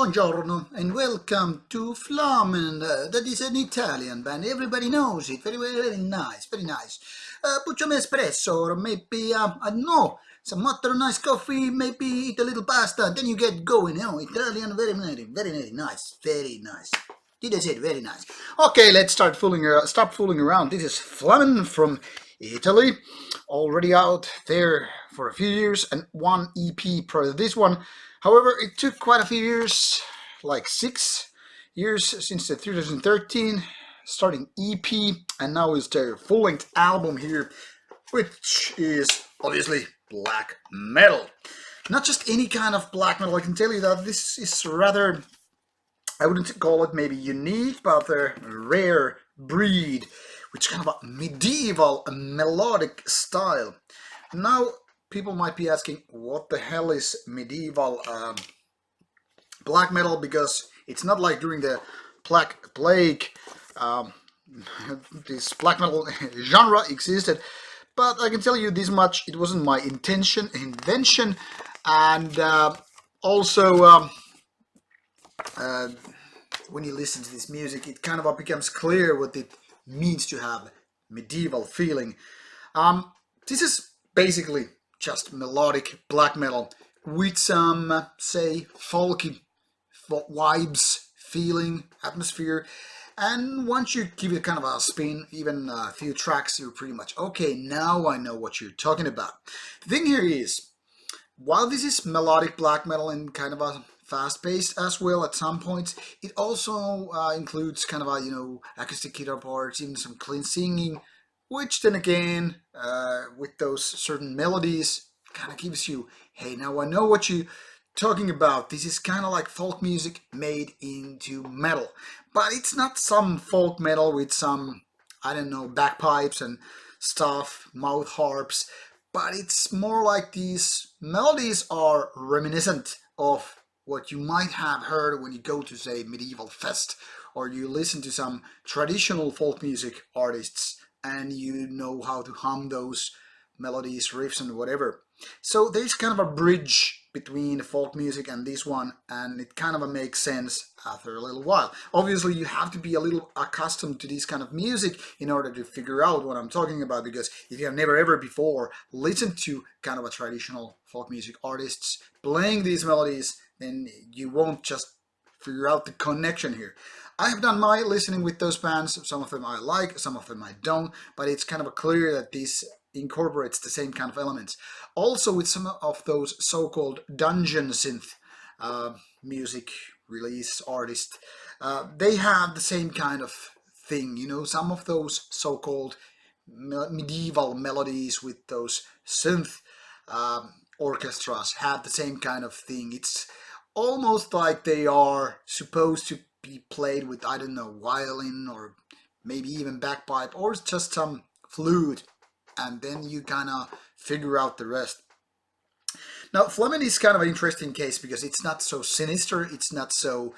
Buongiorno and welcome to Flamen. That is an Italian band. Everybody knows it. Very, very, very nice. Very nice. Put some espresso or maybe, I don't know, some water, nice coffee, maybe eat a little pasta. Then you get going. Italian, very, very nice. Very nice. Did I say it? Very nice. Okay, let's start fooling around. Stop fooling around. This is Flamen from Italy. Already out there for a few years and one EP prior to this one. However, it took quite a few years, like 6 years since the 2013 starting EP, and now is their full-length album here, which is obviously black metal. Not just any kind of black metal. I can tell you that this is rather, I wouldn't call it maybe unique, but a rare breed, which kind of a medieval melodic style. Now, people might be asking, what the hell is medieval black metal? Because it's not like during the Black Plague this black metal genre existed. But I can tell you this much, it wasn't my invention, and also when you listen to this music, it kind of becomes clear what it means to have medieval feeling. This is basically just melodic black metal with some, say, folky vibes, feeling, atmosphere. And once you give it kind of a spin, even a few tracks, you're pretty much, okay, now I know what you're talking about. The thing here is, while this is melodic black metal and kind of a fast-paced as well at some points, it also includes kind of a, acoustic guitar parts, even some clean singing, which then again, with those certain melodies, kind of gives you, hey, now I know what you're talking about. This is kind of like folk music made into metal. But it's not some folk metal with some, I don't know, bagpipes and stuff, mouth harps. But it's more like these melodies are reminiscent of what you might have heard when you go to, say, medieval fest, or you listen to some traditional folk music artists, and you know how to hum those melodies, riffs, and whatever. So there's kind of a bridge between the folk music and this one, and it kind of makes sense after a little while. Obviously, you have to be a little accustomed to this kind of music in order to figure out what I'm talking about, because if you have never ever before listened to kind of a traditional folk music artists playing these melodies, then you won't just figure out the connection here. I have done my listening with those bands. Some of them I like, some of them I don't, but it's kind of clear that this incorporates the same kind of elements. Also with some of those so-called dungeon synth music release artists, they have the same kind of thing. Some of those so-called medieval melodies with those synth orchestras have the same kind of thing. It's almost like they are supposed to be played with, I don't know, violin or maybe even bagpipe or just some flute, and then you kind of figure out the rest. Now, Flamen is kind of an interesting case because it's not so sinister, it's not so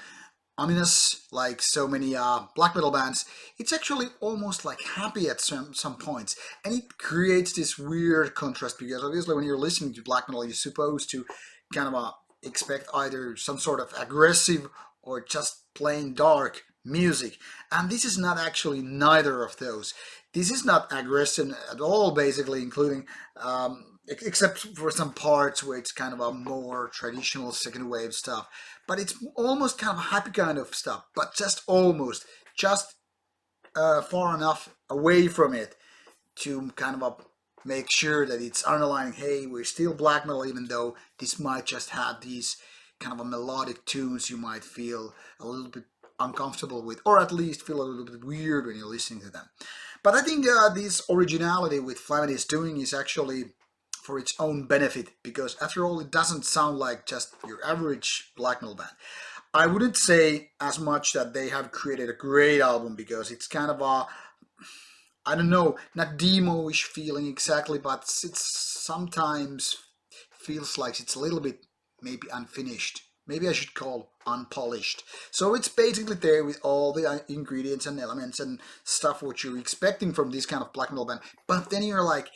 ominous like so many black metal bands. It's actually almost like happy at some points, and it creates this weird contrast because obviously when you're listening to black metal, you're supposed to kind of expect either some sort of aggressive or just plain dark music, and this is not actually neither of those. This is not aggressive at all, basically, including except for some parts where it's kind of a more traditional second wave stuff, but it's almost kind of a happy kind of stuff, but just almost, just far enough away from it to kind of make sure that it's underlining, hey, we're still black metal, even though this might just have these kind of a melodic tunes you might feel a little bit uncomfortable with, or at least feel a little bit weird when you're listening to them. But I think this originality with Flamen is doing is actually for its own benefit, because after all, it doesn't sound like just your average black metal band. I wouldn't say as much that they have created a great album, because it's kind of a, I don't know, not demo-ish feeling exactly, but it's sometimes feels like it's a little bit maybe unfinished. Maybe I should call unpolished. So it's basically there with all the ingredients and elements and stuff what you're expecting from this kind of black metal band. But then you're like,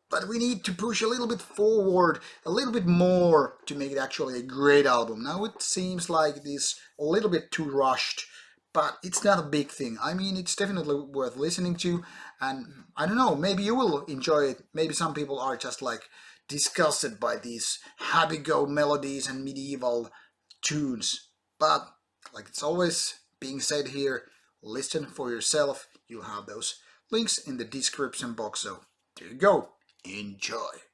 but we need to push a little bit forward, a little bit more to make it actually a great album. Now it seems like it is a little bit too rushed, but it's not a big thing. I mean, it's definitely worth listening to, and I don't know, maybe you will enjoy it. Maybe some people are just like disgusted by these happy-go melodies and medieval tunes. But like it's always being said here, listen for yourself. You'll have those links in the description box. So there you go. Enjoy.